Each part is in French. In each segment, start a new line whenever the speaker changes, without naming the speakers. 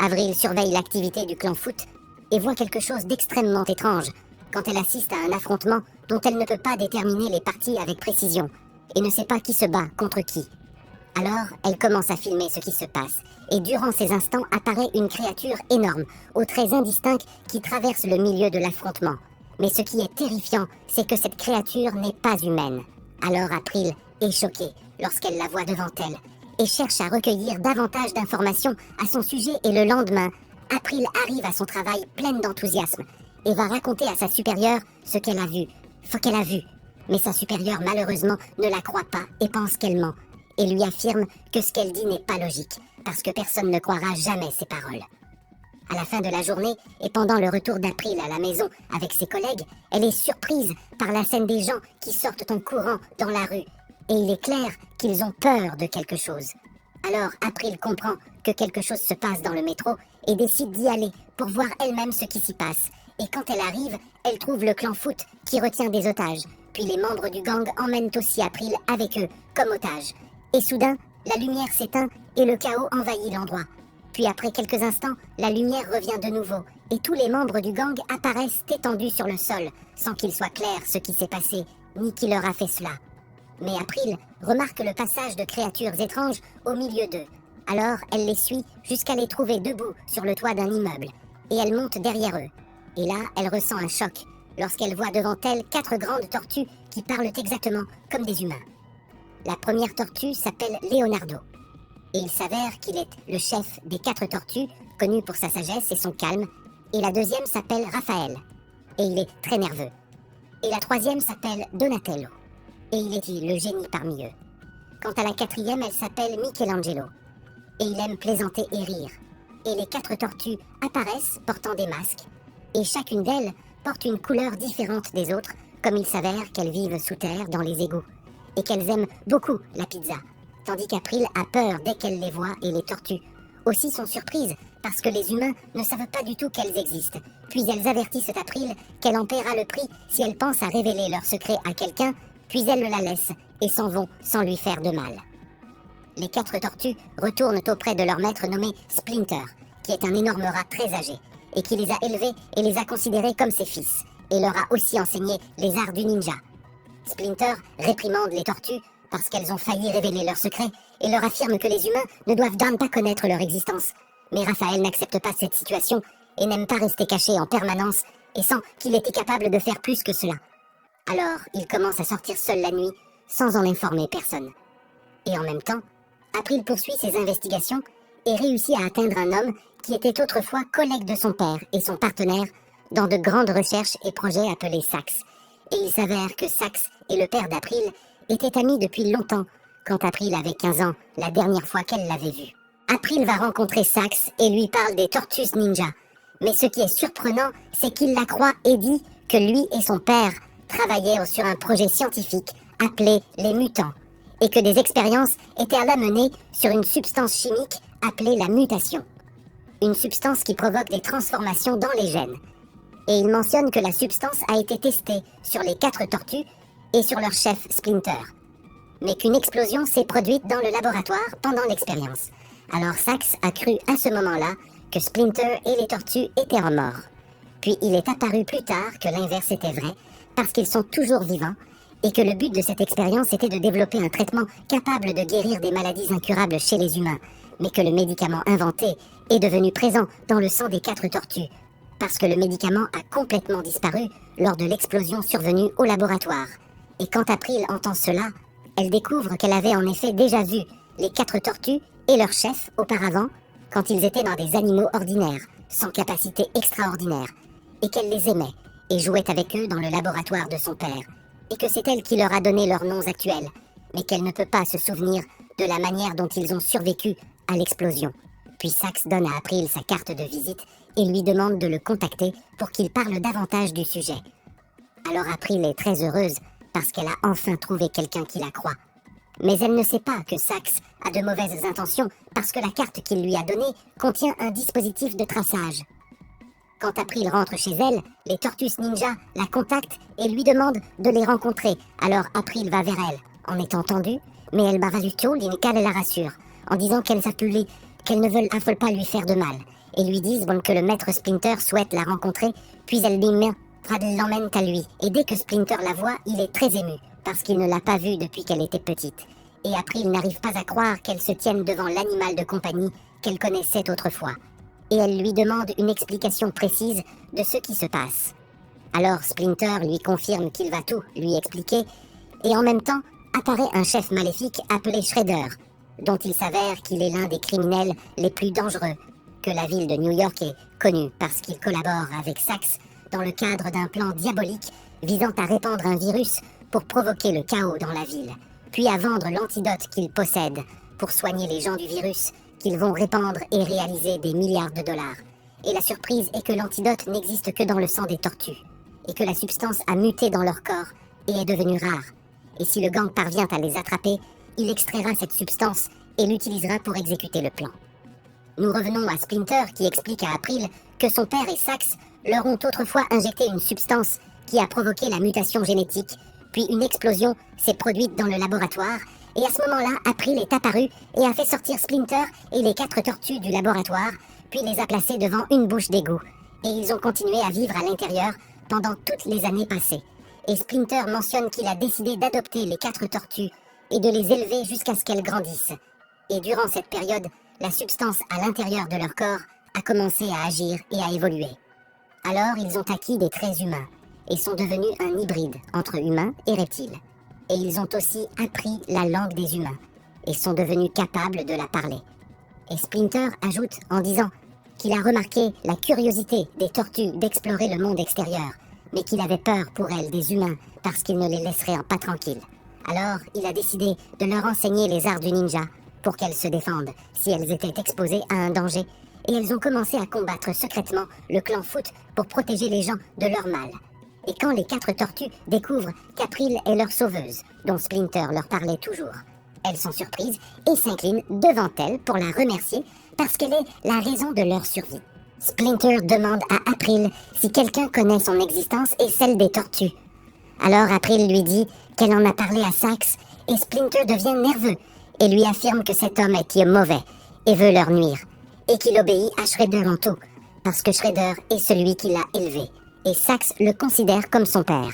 Avril surveille l'activité du clan Foot et voit quelque chose d'extrêmement étrange quand elle assiste à un affrontement dont elle ne peut pas déterminer les parties avec précision et ne sait pas qui se bat contre qui. Alors, elle commence à filmer ce qui se passe, et durant ces instants apparaît une créature énorme, aux traits indistincts qui traverse le milieu de l'affrontement. Mais ce qui est terrifiant, c'est que cette créature n'est pas humaine. Alors April est choquée lorsqu'elle la voit devant elle, et cherche à recueillir davantage d'informations à son sujet, et le lendemain, April arrive à son travail pleine d'enthousiasme, et va raconter à sa supérieure ce qu'elle a vu. Mais sa supérieure malheureusement ne la croit pas et pense qu'elle ment, et lui affirme que ce qu'elle dit n'est pas logique, parce que personne ne croira jamais ses paroles. À la fin de la journée, et pendant le retour d'April à la maison avec ses collègues, elle est surprise par la scène des gens qui sortent en courant dans la rue, et il est clair qu'ils ont peur de quelque chose. Alors April comprend que quelque chose se passe dans le métro et décide d'y aller pour voir elle-même ce qui s'y passe. Et quand elle arrive, elle trouve le clan Foot qui retient des otages, puis les membres du gang emmènent aussi April avec eux, comme otage. Et soudain, la lumière s'éteint et le chaos envahit l'endroit. Puis après quelques instants, la lumière revient de nouveau, et tous les membres du gang apparaissent étendus sur le sol, sans qu'il soit clair ce qui s'est passé, ni qui leur a fait cela. Mais April remarque le passage de créatures étranges au milieu d'eux. Alors elle les suit jusqu'à les trouver debout sur le toit d'un immeuble, et elle monte derrière eux. Et là, elle ressent un choc, lorsqu'elle voit devant elle 4 grandes tortues qui parlent exactement comme des humains. La première tortue s'appelle Leonardo, et il s'avère qu'il est le chef des 4 tortues, connu pour sa sagesse et son calme, et la deuxième s'appelle Raphaël, et il est très nerveux. Et la troisième s'appelle Donatello, et il est le génie parmi eux. Quant à la quatrième, elle s'appelle Michelangelo, et il aime plaisanter et rire. Et les 4 tortues apparaissent portant des masques, et chacune d'elles porte une couleur différente des autres, comme il s'avère qu'elles vivent sous terre dans les égouts, et qu'elles aiment beaucoup la pizza, tandis qu'April a peur dès qu'elle les voit, et les tortues aussi sont surprises parce que les humains ne savent pas du tout qu'elles existent. Puis elles avertissent April qu'elle en paiera le prix si elle pense à révéler leur secret à quelqu'un, puis elles la laissent et s'en vont sans lui faire de mal. Les 4 tortues retournent auprès de leur maître nommé Splinter, qui est un énorme rat très âgé, et qui les a élevés et les a considérés comme ses fils, et leur a aussi enseigné les arts du ninja. Splinter réprimande les tortues parce qu'elles ont failli révéler leur secret et leur affirme que les humains ne doivent pas connaître leur existence. Mais Raphaël n'accepte pas cette situation et n'aime pas rester caché en permanence et sent qu'il était capable de faire plus que cela. Alors, il commence à sortir seul la nuit sans en informer personne. Et en même temps, April poursuit ses investigations et réussit à atteindre un homme qui était autrefois collègue de son père et son partenaire dans de grandes recherches et projets appelés Sax. Et il s'avère que Sax et le père d'April étaient amis depuis longtemps, quand April avait 15 ans, la dernière fois qu'elle l'avait vu. April va rencontrer Sax et lui parle des Tortues Ninja. Mais ce qui est surprenant, c'est qu'il la croit et dit que lui et son père travaillaient sur un projet scientifique appelé les mutants, et que des expériences étaient à la mener sur une substance chimique appelée la mutation. Une substance qui provoque des transformations dans les gènes. Et il mentionne que la substance a été testée sur les 4 tortues et sur leur chef Splinter. Mais qu'une explosion s'est produite dans le laboratoire pendant l'expérience. Alors Sax a cru à ce moment-là que Splinter et les tortues étaient en mort. Puis il est apparu plus tard que l'inverse était vrai, parce qu'ils sont toujours vivants, et que le but de cette expérience était de développer un traitement capable de guérir des maladies incurables chez les humains, mais que le médicament inventé est devenu présent dans le sang des 4 tortues, parce que le médicament a complètement disparu lors de l'explosion survenue au laboratoire. Et quand April entend cela, elle découvre qu'elle avait en effet déjà vu les 4 tortues et leur chef auparavant, quand ils étaient dans des animaux ordinaires, sans capacité extraordinaire, et qu'elle les aimait et jouait avec eux dans le laboratoire de son père, et que c'est elle qui leur a donné leurs noms actuels, mais qu'elle ne peut pas se souvenir de la manière dont ils ont survécu à l'explosion. Puis Sax donne à April sa carte de visite et lui demande de le contacter pour qu'il parle davantage du sujet. Alors April est très heureuse parce qu'elle a enfin trouvé quelqu'un qui la croit. Mais elle ne sait pas que Sax a de mauvaises intentions parce que la carte qu'il lui a donnée contient un dispositif de traçage. Quand April rentre chez elle, les Tortues Ninja la contactent et lui demandent de les rencontrer. Alors April va vers elle, en étant tendue, mais El Barazzuto, l'incal, la rassure, en disant qu'elles ne veulent pas lui faire de mal, et lui disent que le maître Splinter souhaite la rencontrer, puis elles l'emmènent à lui. Et dès que Splinter la voit, il est très ému, parce qu'il ne l'a pas vue depuis qu'elle était petite. Et April n'arrive pas à croire qu'elle se tienne devant l'animal de compagnie qu'elle connaissait autrefois. Et elle lui demande une explication précise de ce qui se passe. Alors Splinter lui confirme qu'il va tout lui expliquer, et en même temps apparaît un chef maléfique appelé Shredder, dont il s'avère qu'il est l'un des criminels les plus dangereux que la ville de New York ait connu, parce qu'il collabore avec Sax dans le cadre d'un plan diabolique visant à répandre un virus pour provoquer le chaos dans la ville, puis à vendre l'antidote qu'il possède pour soigner les gens du virus qu'ils vont répandre et réaliser des milliards de dollars. Et la surprise est que l'antidote n'existe que dans le sang des tortues, et que la substance a muté dans leur corps et est devenue rare. Et si le gang parvient à les attraper, il extraira cette substance et l'utilisera pour exécuter le plan. Nous revenons à Splinter qui explique à April que son père et Sax leur ont autrefois injecté une substance qui a provoqué la mutation génétique, puis une explosion s'est produite dans le laboratoire, et à ce moment-là, April est apparu et a fait sortir Splinter et les 4 tortues du laboratoire, puis les a placées devant une bouche d'égout. Et ils ont continué à vivre à l'intérieur pendant toutes les années passées. Et Splinter mentionne qu'il a décidé d'adopter les 4 tortues et de les élever jusqu'à ce qu'elles grandissent. Et durant cette période, la substance à l'intérieur de leur corps a commencé à agir et à évoluer. Alors ils ont acquis des traits humains et sont devenus un hybride entre humains et reptiles. Et ils ont aussi appris la langue des humains et sont devenus capables de la parler. Et Splinter ajoute en disant qu'il a remarqué la curiosité des tortues d'explorer le monde extérieur, mais qu'il avait peur pour elles des humains parce qu'ils ne les laisseraient pas tranquilles. Alors il a décidé de leur enseigner les arts du ninja pour qu'elles se défendent si elles étaient exposées à un danger, et elles ont commencé à combattre secrètement le clan Foot pour protéger les gens de leur mal. Et quand les 4 tortues découvrent qu'April est leur sauveuse, dont Splinter leur parlait toujours, elles sont surprises et s'inclinent devant elle pour la remercier parce qu'elle est la raison de leur survie. Splinter demande à April si quelqu'un connaît son existence et celle des tortues. Alors April lui dit qu'elle en a parlé à Sax, et Splinter devient nerveux et lui affirme que cet homme est mauvais et veut leur nuire, et qu'il obéit à Shredder en tout, parce que Shredder est celui qui l'a élevé, et Sax le considère comme son père.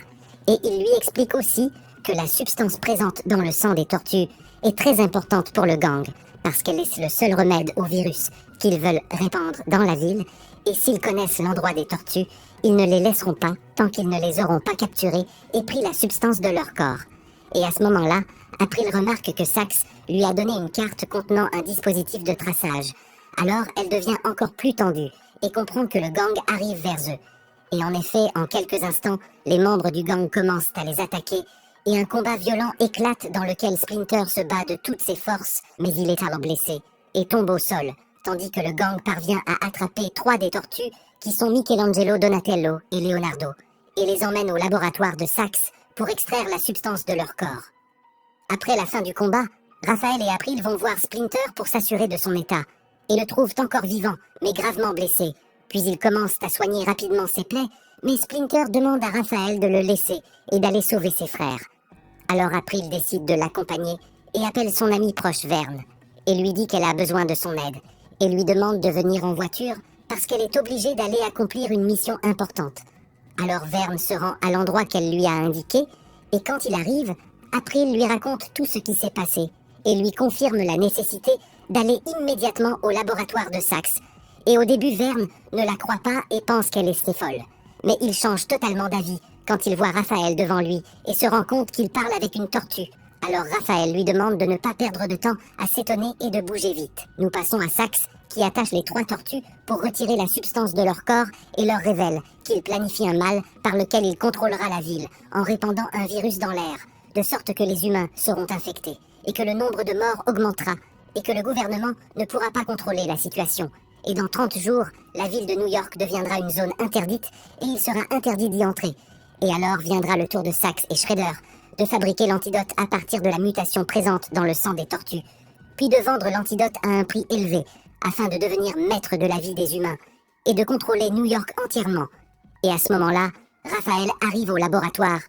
Et il lui explique aussi que la substance présente dans le sang des tortues est très importante pour le gang, parce qu'elle est le seul remède au virus qu'ils veulent répandre dans la ville, et s'ils connaissent l'endroit des tortues, ils ne les laisseront pas tant qu'ils ne les auront pas capturées et pris la substance de leur corps. Et à ce moment-là, April remarque que Sax lui a donné une carte contenant un dispositif de traçage. Alors elle devient encore plus tendue et comprend que le gang arrive vers eux. Et en effet, en quelques instants, les membres du gang commencent à les attaquer et un combat violent éclate dans lequel Splinter se bat de toutes ses forces, mais il est alors blessé et tombe au sol, tandis que le gang parvient à attraper 3 des tortues qui sont Michelangelo, Donatello et Leonardo, et les emmène au laboratoire de Sax pour extraire la substance de leur corps. Après la fin du combat, Raphaël et April vont voir Splinter pour s'assurer de son état, et le trouvent encore vivant, mais gravement blessé. Puis ils commencent à soigner rapidement ses plaies, mais Splinter demande à Raphaël de le laisser et d'aller sauver ses frères. Alors April décide de l'accompagner et appelle son amie proche Verne, et lui dit qu'elle a besoin de son aide, et lui demande de venir en voiture parce qu'elle est obligée d'aller accomplir une mission importante. Alors Verne se rend à l'endroit qu'elle lui a indiqué, et quand il arrive, April lui raconte tout ce qui s'est passé, et lui confirme la nécessité d'aller immédiatement au laboratoire de Sax. Et au début, Verne ne la croit pas et pense qu'elle est folle. Mais il change totalement d'avis quand il voit Raphaël devant lui et se rend compte qu'il parle avec une tortue. Alors Raphaël lui demande de ne pas perdre de temps à s'étonner et de bouger vite. Nous passons à Sax qui attache les 3 tortues pour retirer la substance de leur corps et leur révèle qu'il planifie un mal par lequel il contrôlera la ville en répandant un virus dans l'air, de sorte que les humains seront infectés et que le nombre de morts augmentera et que le gouvernement ne pourra pas contrôler la situation. Et dans 30 jours, la ville de New York deviendra une zone interdite et il sera interdit d'y entrer. Et alors viendra le tour de Sax et Shredder de fabriquer l'antidote à partir de la mutation présente dans le sang des tortues, puis de vendre l'antidote à un prix élevé afin de devenir maître de la vie des humains et de contrôler New York entièrement. Et à ce moment-là, Raphaël arrive au laboratoire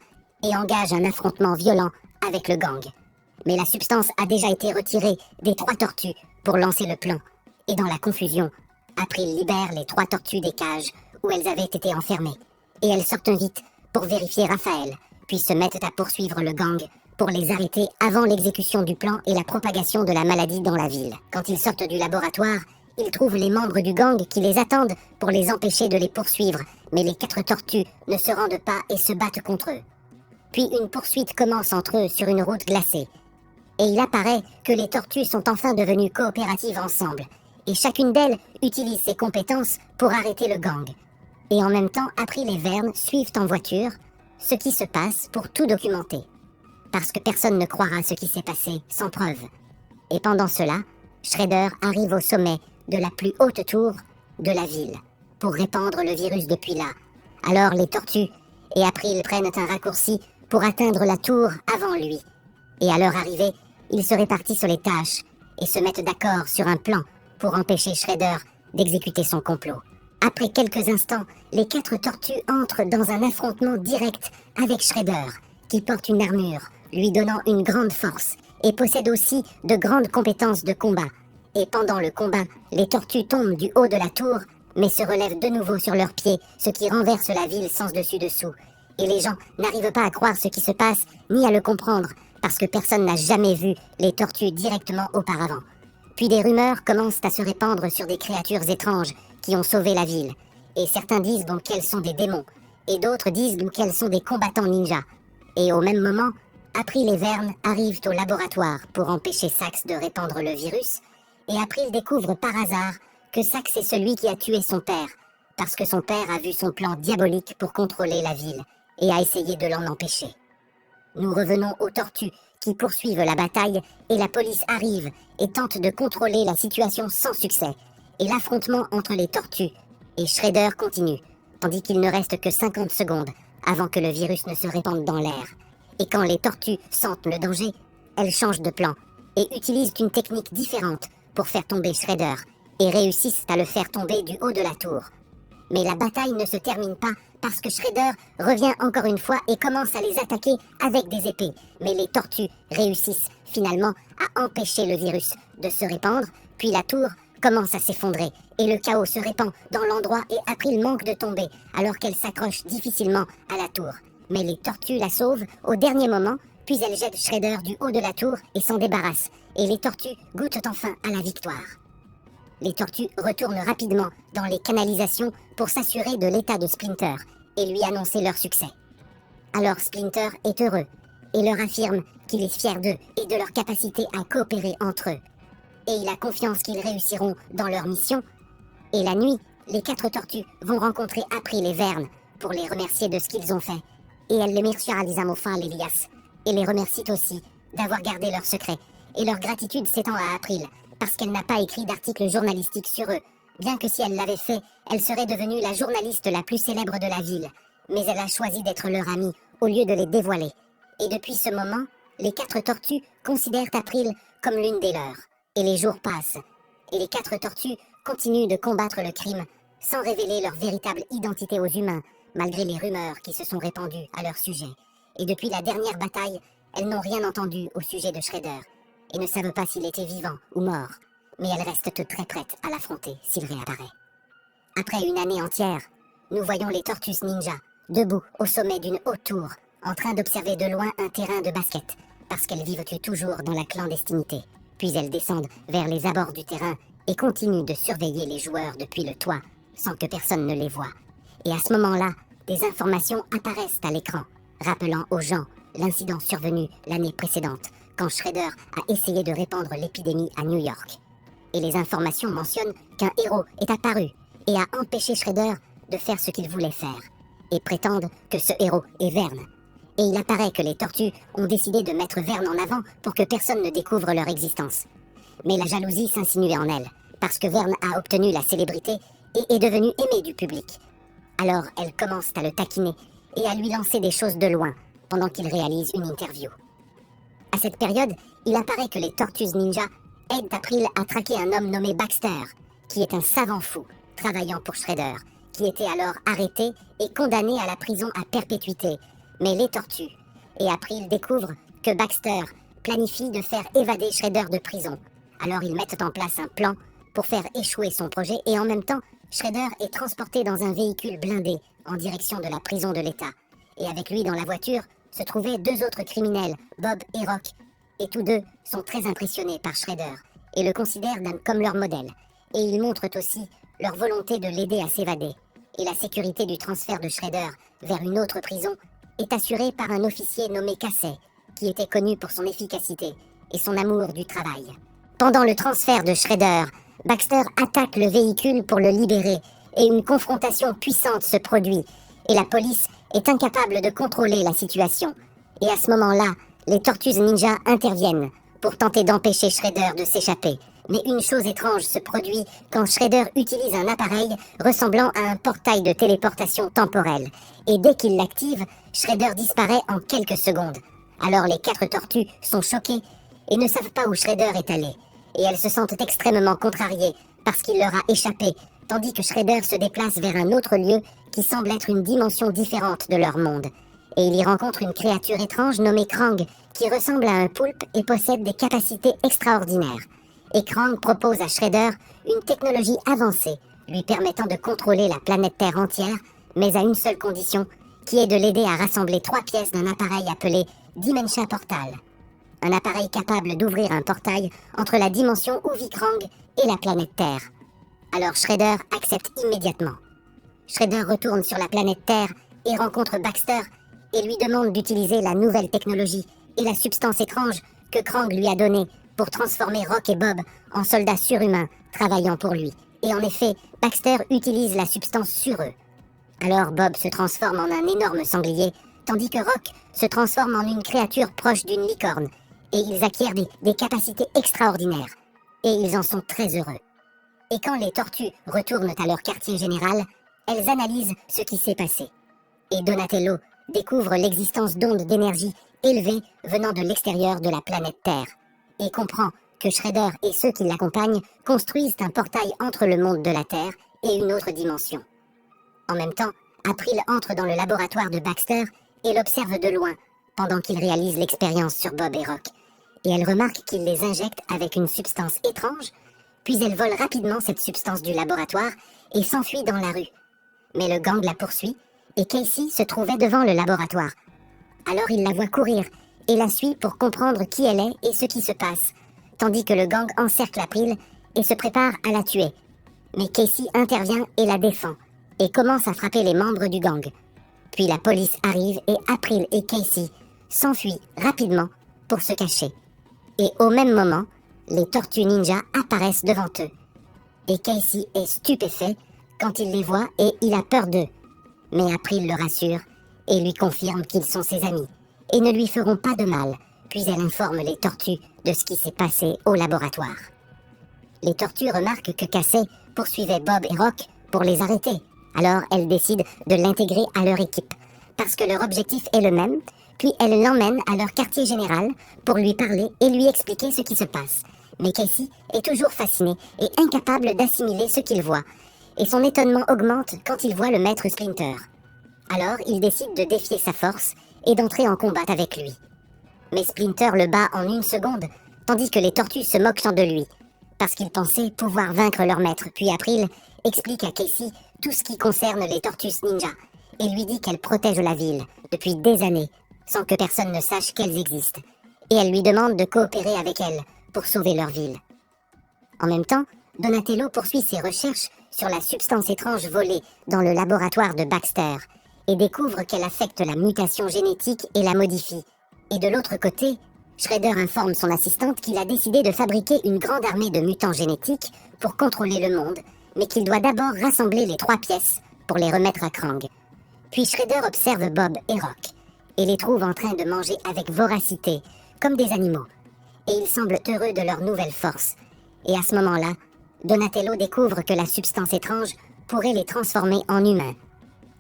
et engage un affrontement violent avec le gang. Mais la substance a déjà été retirée des 3 tortues pour lancer le plan. Et dans la confusion, April libère les 3 tortues des cages où elles avaient été enfermées, et elles sortent vite pour vérifier Raphaël, puis se mettent à poursuivre le gang pour les arrêter avant l'exécution du plan et la propagation de la maladie dans la ville. Quand ils sortent du laboratoire, ils trouvent les membres du gang qui les attendent pour les empêcher de les poursuivre, mais les 4 tortues ne se rendent pas et se battent contre eux. Puis une poursuite commence entre eux sur une route glacée. Et il apparaît que les tortues sont enfin devenues coopératives ensemble, et chacune d'elles utilise ses compétences pour arrêter le gang. Et en même temps, April et Vern suivent en voiture ce qui se passe pour tout documenter. Parce que personne ne croira ce qui s'est passé sans preuve. Et pendant cela, Shredder arrive au sommet de la plus haute tour de la ville pour répandre le virus depuis là. Alors les tortues et April prennent un raccourci pour atteindre la tour avant lui. Et à leur arrivée, ils se répartissent sur les tâches et se mettent d'accord sur un plan pour empêcher Shredder d'exécuter son complot. Après quelques instants, les 4 tortues entrent dans un affrontement direct avec Shredder, qui porte une armure, lui donnant une grande force, et possède aussi de grandes compétences de combat. Et pendant le combat, les tortues tombent du haut de la tour, mais se relèvent de nouveau sur leurs pieds, ce qui renverse la ville sens dessus-dessous. Et les gens n'arrivent pas à croire ce qui se passe, ni à le comprendre, parce que personne n'a jamais vu les tortues directement auparavant. Puis des rumeurs commencent à se répandre sur des créatures étranges qui ont sauvé la ville. Et certains disent donc qu'elles sont des démons, et d'autres disent donc qu'elles sont des combattants ninjas. Et au même moment, April et Vern arrivent au laboratoire pour empêcher Sax de répandre le virus, et April découvre par hasard que Sax est celui qui a tué son père, parce que son père a vu son plan diabolique pour contrôler la ville, et a essayé de l'en empêcher. Nous revenons aux tortues qui poursuivent la bataille, et la police arrive et tente de contrôler la situation sans succès, et l'affrontement entre les tortues et Shredder continue, tandis qu'il ne reste que 50 secondes avant que le virus ne se répande dans l'air. Et quand les tortues sentent le danger, elles changent de plan et utilisent une technique différente pour faire tomber Shredder, et réussissent à le faire tomber du haut de la tour. Mais la bataille ne se termine pas parce que Shredder revient encore une fois et commence à les attaquer avec des épées. Mais les tortues réussissent finalement à empêcher le virus de se répandre, puis la tour commence à s'effondrer et le chaos se répand dans l'endroit et April manque de tomber alors qu'elle s'accroche difficilement à la tour. Mais les tortues la sauvent au dernier moment, puis elles jettent Shredder du haut de la tour et s'en débarrassent. Et les tortues goûtent enfin à la victoire. Les tortues retournent rapidement dans les canalisations pour s'assurer de l'état de Splinter et lui annoncer leur succès. Alors Splinter est heureux et leur affirme qu'il est fier d'eux et de leur capacité à coopérer entre eux. Et il a confiance qu'ils réussiront dans leur mission. Et la nuit, les 4 tortues vont rencontrer April et Vern pour les remercier de ce qu'ils ont fait. Et elles les remercient à Elias et les remercient aussi d'avoir gardé leur secret. Et leur gratitude s'étend à April, parce qu'elle n'a pas écrit d'article journalistique sur eux. Bien que si elle l'avait fait, elle serait devenue la journaliste la plus célèbre de la ville. Mais elle a choisi d'être leur amie, au lieu de les dévoiler. Et depuis ce moment, les 4 tortues considèrent April comme l'une des leurs. Et les jours passent. Et les 4 tortues continuent de combattre le crime, sans révéler leur véritable identité aux humains, malgré les rumeurs qui se sont répandues à leur sujet. Et depuis la dernière bataille, elles n'ont rien entendu au sujet de Shredder, et ne savent pas s'il était vivant ou mort, mais elles restent très prêtes à l'affronter s'il réapparaît. Après une année entière, nous voyons les Tortues Ninja, debout au sommet d'une haute tour, en train d'observer de loin un terrain de basket, parce qu'elles vivent toujours dans la clandestinité. Puis elles descendent vers les abords du terrain et continuent de surveiller les joueurs depuis le toit, sans que personne ne les voie. Et à ce moment-là, des informations apparaissent à l'écran, rappelant aux gens l'incident survenu l'année précédente, quand Shredder a essayé de répandre l'épidémie à New York. Et les informations mentionnent qu'un héros est apparu et a empêché Shredder de faire ce qu'il voulait faire, et prétendent que ce héros est Vern. Et il apparaît que les tortues ont décidé de mettre Vern en avant pour que personne ne découvre leur existence. Mais la jalousie s'insinuait en elle, parce que Vern a obtenu la célébrité et est devenu aimé du public. Alors elles commencent à le taquiner et à lui lancer des choses de loin, pendant qu'il réalise une interview. À cette période, il apparaît que les Tortues Ninja aident April à traquer un homme nommé Baxter, qui est un savant fou, travaillant pour Shredder, qui était alors arrêté et condamné à la prison à perpétuité. Mais les tortues et April découvrent que Baxter planifie de faire évader Shredder de prison. Alors ils mettent en place un plan pour faire échouer son projet et en même temps, Shredder est transporté dans un véhicule blindé en direction de la prison de l'État. Et avec lui dans la voiture se trouvaient deux autres criminels, Bob et Rock. Et tous deux sont très impressionnés par Shredder et le considèrent comme leur modèle. Et ils montrent aussi leur volonté de l'aider à s'évader. Et la sécurité du transfert de Shredder vers une autre prison est assurée par un officier nommé Casey, qui était connu pour son efficacité et son amour du travail. Pendant le transfert de Shredder, Baxter attaque le véhicule pour le libérer et une confrontation puissante se produit et la police est incapable de contrôler la situation. Et à ce moment-là, les Tortues Ninja interviennent pour tenter d'empêcher Shredder de s'échapper. Mais une chose étrange se produit quand Shredder utilise un appareil ressemblant à un portail de téléportation temporelle. Et dès qu'il l'active, Shredder disparaît en quelques secondes. Alors les quatre tortues sont choquées et ne savent pas où Shredder est allé. Et elles se sentent extrêmement contrariées parce qu'il leur a échappé, tandis que Shredder se déplace vers un autre lieu qui semble être une dimension différente de leur monde. Et il y rencontre une créature étrange nommée Krang, qui ressemble à un poulpe et possède des capacités extraordinaires. Et Krang propose à Shredder une technologie avancée, lui permettant de contrôler la planète Terre entière, mais à une seule condition, qui est de l'aider à rassembler 3 pièces d'un appareil appelé Dimension Portal. Un appareil capable d'ouvrir un portail entre la dimension où vit Krang et la planète Terre. Alors Shredder accepte immédiatement. Shredder retourne sur la planète Terre et rencontre Baxter et lui demande d'utiliser la nouvelle technologie et la substance étrange que Krang lui a donnée pour transformer Rock et Bob en soldats surhumains travaillant pour lui. Et en effet, Baxter utilise la substance sur eux. Alors Bob se transforme en un énorme sanglier, tandis que Rock se transforme en une créature proche d'une licorne, et ils acquièrent des capacités extraordinaires. Et ils en sont très heureux. Et quand les tortues retournent à leur quartier général, elles analysent ce qui s'est passé. Et Donatello découvre l'existence d'ondes d'énergie élevées venant de l'extérieur de la planète Terre, et comprend que Shredder et ceux qui l'accompagnent construisent un portail entre le monde de la Terre et une autre dimension. En même temps, April entre dans le laboratoire de Baxter et l'observe de loin, pendant qu'il réalise l'expérience sur Bob et Rock. Et elle remarque qu'il les injecte avec une substance étrange, puis elle vole rapidement cette substance du laboratoire et s'enfuit dans la rue. Mais le gang la poursuit, et Casey se trouvait devant le laboratoire. Alors il la voit courir, et la suit pour comprendre qui elle est et ce qui se passe, tandis que le gang encercle April et se prépare à la tuer. Mais Casey intervient et la défend, et commence à frapper les membres du gang. Puis la police arrive et April et Casey s'enfuient rapidement pour se cacher. Et au même moment, les Tortues Ninja apparaissent devant eux. Et Casey est stupéfait quand il les voit et il a peur d'eux. Mais April le rassure et lui confirme qu'ils sont ses amis et ne lui feront pas de mal, puis elle informe les tortues de ce qui s'est passé au laboratoire. Les tortues remarquent que Casey poursuivait Bob et Rock pour les arrêter. Alors elles décident de l'intégrer à leur équipe, parce que leur objectif est le même, puis elles l'emmènent à leur quartier général pour lui parler et lui expliquer ce qui se passe. Mais Casey est toujours fasciné et incapable d'assimiler ce qu'il voit, et son étonnement augmente quand il voit le maître Splinter. Alors il décide de défier sa force et d'entrer en combat avec lui. Mais Splinter le bat en 1 seconde, tandis que les tortues se moquent de lui, parce qu'ils pensaient pouvoir vaincre leur maître. Puis April explique à Casey tout ce qui concerne les Tortues Ninja, et lui dit qu'elles protègent la ville depuis des années, sans que personne ne sache qu'elles existent, et elle lui demande de coopérer avec elle pour sauver leur ville. En même temps, Donatello poursuit ses recherches sur la substance étrange volée dans le laboratoire de Baxter, et découvre qu'elle affecte la mutation génétique et la modifie. Et de l'autre côté, Shredder informe son assistante qu'il a décidé de fabriquer une grande armée de mutants génétiques pour contrôler le monde, mais qu'il doit d'abord rassembler les 3 pièces pour les remettre à Krang. Puis Shredder observe Bob et Rock, et les trouve en train de manger avec voracité, comme des animaux. Et ils semblent heureux de leur nouvelle force. Et à ce moment-là, Donatello découvre que la substance étrange pourrait les transformer en humains.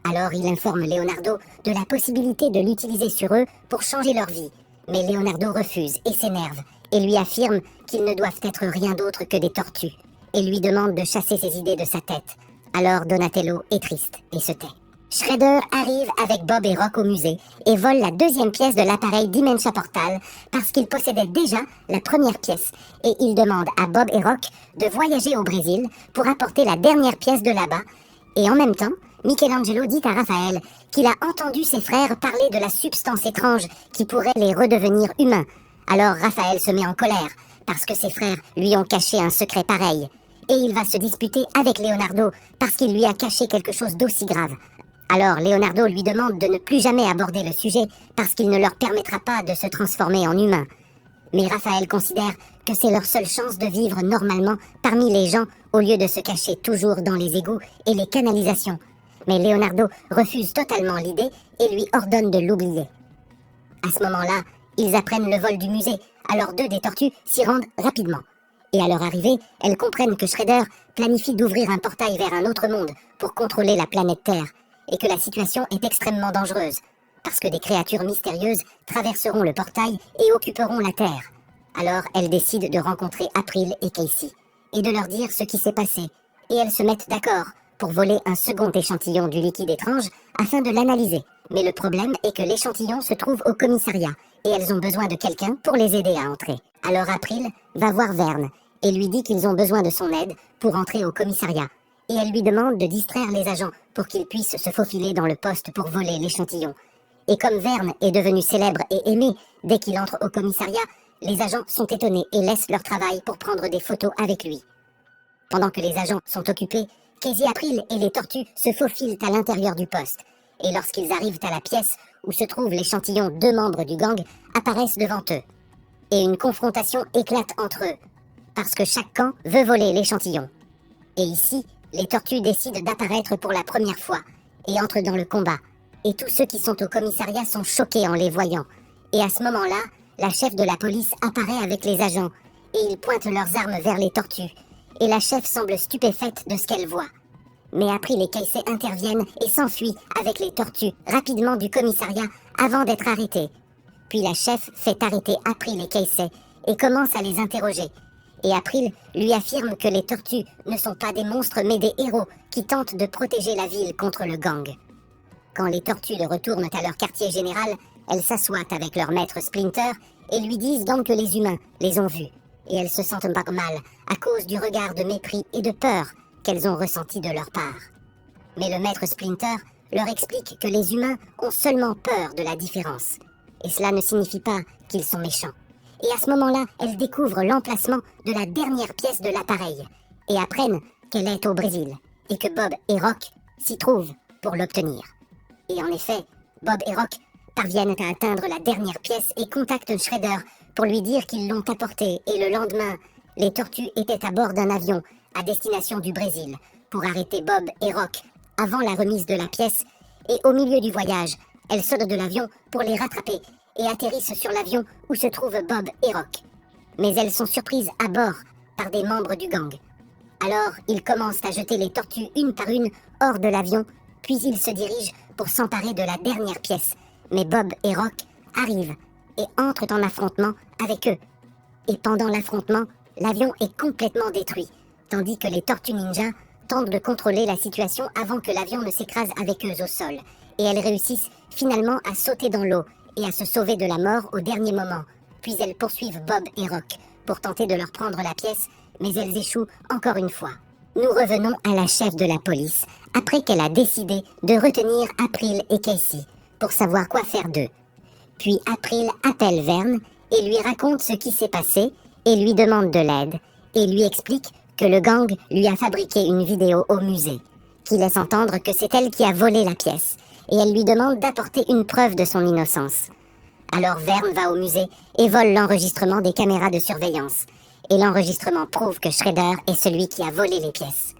Alors il informe Leonardo de la possibilité de l'utiliser sur eux pour changer leur vie. Mais Leonardo refuse et s'énerve, et lui affirme qu'ils ne doivent être rien d'autre que des tortues, et lui demande de chasser ses idées de sa tête. Alors Donatello est triste et se tait. Shredder arrive avec Bob et Rock au musée et vole la deuxième pièce de l'appareil Dimension Portal parce qu'il possédait déjà la première pièce et il demande à Bob et Rock de voyager au Brésil pour apporter la dernière pièce de là-bas. Et en même temps, Michelangelo dit à Raphaël qu'il a entendu ses frères parler de la substance étrange qui pourrait les redevenir humains. Alors Raphaël se met en colère parce que ses frères lui ont caché un secret pareil. Et il va se disputer avec Leonardo parce qu'il lui a caché quelque chose d'aussi grave. Alors Leonardo lui demande de ne plus jamais aborder le sujet parce qu'il ne leur permettra pas de se transformer en humains. Mais Raphaël considère que c'est leur seule chance de vivre normalement parmi les gens au lieu de se cacher toujours dans les égouts et les canalisations. Mais Leonardo refuse totalement l'idée et lui ordonne de l'oublier. À ce moment-là, ils apprennent le vol du musée, alors deux des tortues s'y rendent rapidement. Et à leur arrivée, elles comprennent que Shredder planifie d'ouvrir un portail vers un autre monde pour contrôler la planète Terre, et que la situation est extrêmement dangereuse, parce que des créatures mystérieuses traverseront le portail et occuperont la Terre. Alors elles décident de rencontrer April et Casey, et de leur dire ce qui s'est passé, et elles se mettent d'accord pour voler un second échantillon du liquide étrange afin de l'analyser. Mais le problème est que l'échantillon se trouve au commissariat, et elles ont besoin de quelqu'un pour les aider à entrer. Alors April va voir Vern, et lui dit qu'ils ont besoin de son aide pour entrer au commissariat. Et elle lui demande de distraire les agents pour qu'ils puissent se faufiler dans le poste pour voler l'échantillon. Et comme Vern est devenu célèbre et aimé dès qu'il entre au commissariat, les agents sont étonnés et laissent leur travail pour prendre des photos avec lui. Pendant que les agents sont occupés, Casey April et les tortues se faufilent à l'intérieur du poste. Et lorsqu'ils arrivent à la pièce où se trouve l'échantillon, deux membres du gang apparaissent devant eux. Et une confrontation éclate entre eux, parce que chaque camp veut voler l'échantillon. Et ici, les tortues décident d'apparaître pour la première fois et entrent dans le combat. Et tous ceux qui sont au commissariat sont choqués en les voyant. Et à ce moment-là, la chef de la police apparaît avec les agents et ils pointent leurs armes vers les tortues. Et la chef semble stupéfaite de ce qu'elle voit. Mais April et Casey interviennent et s'enfuient avec les tortues rapidement du commissariat avant d'être arrêtés. Puis la chef fait arrêter April et Casey et commence à les interroger. Et April lui affirme que les tortues ne sont pas des monstres mais des héros qui tentent de protéger la ville contre le gang. Quand les tortues retournent à leur quartier général, elles s'assoient avec leur maître Splinter et lui disent donc que les humains les ont vus. Et elles se sentent pas mal à cause du regard de mépris et de peur qu'elles ont ressenti de leur part. Mais le maître Splinter leur explique que les humains ont seulement peur de la différence. Et cela ne signifie pas qu'ils sont méchants. Et à ce moment-là, elles découvrent l'emplacement de la dernière pièce de l'appareil et apprennent qu'elle est au Brésil et que Bob et Rock s'y trouvent pour l'obtenir. Et en effet, Bob et Rock parviennent à atteindre la dernière pièce et contactent Shredder pour lui dire qu'ils l'ont apportée. Et le lendemain, les tortues étaient à bord d'un avion à destination du Brésil pour arrêter Bob et Rock avant la remise de la pièce. Et au milieu du voyage, elles sautent de l'avion pour les rattraper et atterrissent sur l'avion où se trouvent Bob et Rock. Mais elles sont surprises à bord par des membres du gang. Alors, ils commencent à jeter les tortues une par une hors de l'avion, puis ils se dirigent pour s'emparer de la dernière pièce. Mais Bob et Rock arrivent et entrent en affrontement avec eux. Et pendant l'affrontement, l'avion est complètement détruit, tandis que les tortues ninja tentent de contrôler la situation avant que l'avion ne s'écrase avec eux au sol. Et elles réussissent finalement à sauter dans l'eau et à se sauver de la mort au dernier moment. Puis elles poursuivent Bob et Rock pour tenter de leur prendre la pièce, mais elles échouent encore une fois. Nous revenons à la chef de la police, après qu'elle a décidé de retenir April et Casey, pour savoir quoi faire d'eux. Puis April appelle Vern et lui raconte ce qui s'est passé et lui demande de l'aide, et lui explique que le gang lui a fabriqué une vidéo au musée, qui laisse entendre que c'est elle qui a volé la pièce, et elle lui demande d'apporter une preuve de son innocence. Alors Vern va au musée et vole l'enregistrement des caméras de surveillance. Et l'enregistrement prouve que Shredder est celui qui a volé les pièces.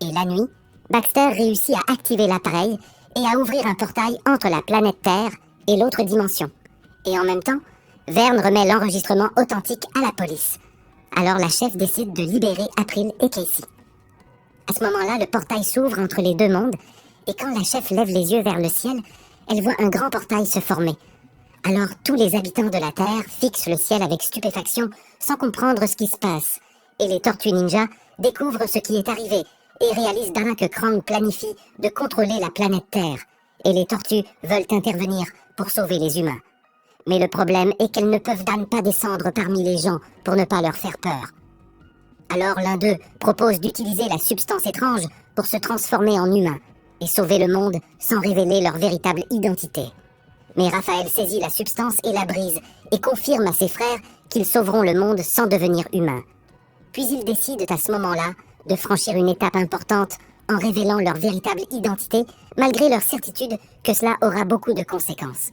Et la nuit, Baxter réussit à activer l'appareil et à ouvrir un portail entre la planète Terre et l'autre dimension. Et en même temps, Vern remet l'enregistrement authentique à la police. Alors la chef décide de libérer April et Casey. À ce moment-là, le portail s'ouvre entre les deux mondes, et quand la chef lève les yeux vers le ciel, elle voit un grand portail se former. Alors tous les habitants de la Terre fixent le ciel avec stupéfaction sans comprendre ce qui se passe. Et les tortues ninja découvrent ce qui est arrivé et réalise d'un que Krang planifie de contrôler la planète Terre, et les tortues veulent intervenir pour sauver les humains. Mais le problème est qu'elles ne peuvent pas descendre parmi les gens pour ne pas leur faire peur. Alors l'un d'eux propose d'utiliser la substance étrange pour se transformer en humain et sauver le monde sans révéler leur véritable identité. Mais Raphaël saisit la substance et la brise et confirme à ses frères qu'ils sauveront le monde sans devenir humains. Puis ils décident à ce moment-là de franchir une étape importante en révélant leur véritable identité malgré leur certitude que cela aura beaucoup de conséquences.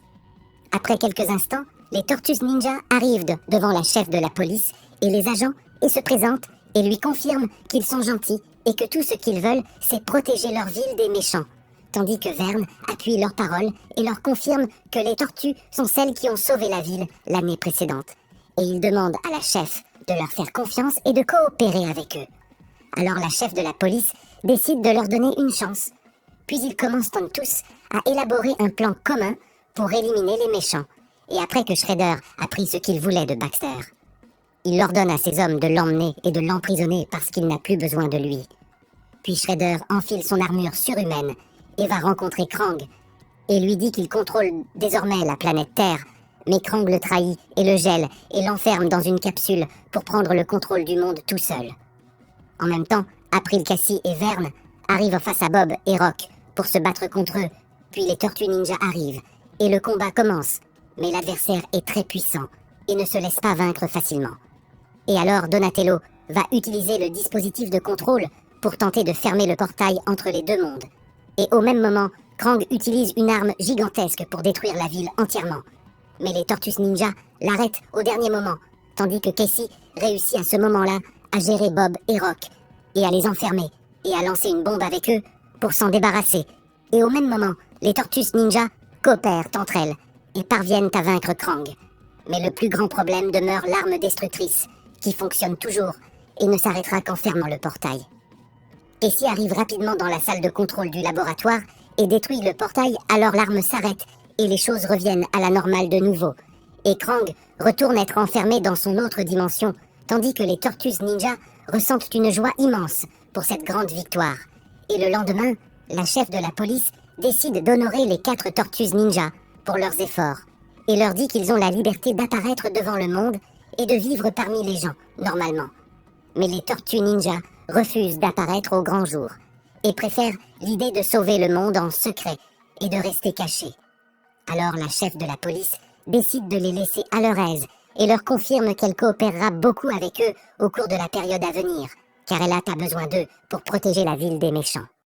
Après quelques instants, les Tortues Ninja arrivent devant la chef de la police et les agents et se présentent et lui confirment qu'ils sont gentils et que tout ce qu'ils veulent, c'est protéger leur ville des méchants. Tandis que Vern appuie leurs paroles et leur confirme que les tortues sont celles qui ont sauvé la ville l'année précédente. Et il demande à la chef de leur faire confiance et de coopérer avec eux. Alors la chef de la police décide de leur donner une chance. Puis ils commencent tous à élaborer un plan commun pour éliminer les méchants. Et après que Shredder a pris ce qu'il voulait de Baxter, il ordonne à ses hommes de l'emmener et de l'emprisonner parce qu'il n'a plus besoin de lui. Puis Shredder enfile son armure surhumaine et va rencontrer Krang et lui dit qu'il contrôle désormais la planète Terre, mais Krang le trahit et le gèle et l'enferme dans une capsule pour prendre le contrôle du monde tout seul. En même temps, April, Cassie et Vern arrivent face à Bob et Rock pour se battre contre eux, puis les Tortues Ninja arrivent et le combat commence, mais l'adversaire est très puissant et ne se laisse pas vaincre facilement. Et alors Donatello va utiliser le dispositif de contrôle pour tenter de fermer le portail entre les deux mondes. Et au même moment, Krang utilise une arme gigantesque pour détruire la ville entièrement. Mais les Tortues Ninja l'arrêtent au dernier moment, tandis que Cassie réussit à ce moment-là à gérer Bob et Rock, et à les enfermer, et à lancer une bombe avec eux pour s'en débarrasser. Et au même moment, les Tortues Ninja coopèrent entre elles, et parviennent à vaincre Krang. Mais le plus grand problème demeure l'arme destructrice, qui fonctionne toujours, et ne s'arrêtera qu'en fermant le portail. Cassie arrive rapidement dans la salle de contrôle du laboratoire et détruit le portail, alors l'arme s'arrête et les choses reviennent à la normale de nouveau. Et Krang retourne être enfermé dans son autre dimension, tandis que les Tortues Ninja ressentent une joie immense pour cette grande victoire. Et le lendemain, la chef de la police décide d'honorer les 4 Tortues Ninja pour leurs efforts, et leur dit qu'ils ont la liberté d'apparaître devant le monde et de vivre parmi les gens, normalement. Mais les Tortues Ninja refusent d'apparaître au grand jour, et préfèrent l'idée de sauver le monde en secret et de rester cachés. Alors la chef de la police décide de les laisser à leur aise et leur confirme qu'elle coopérera beaucoup avec eux au cours de la période à venir, car elle a besoin d'eux pour protéger la ville des méchants.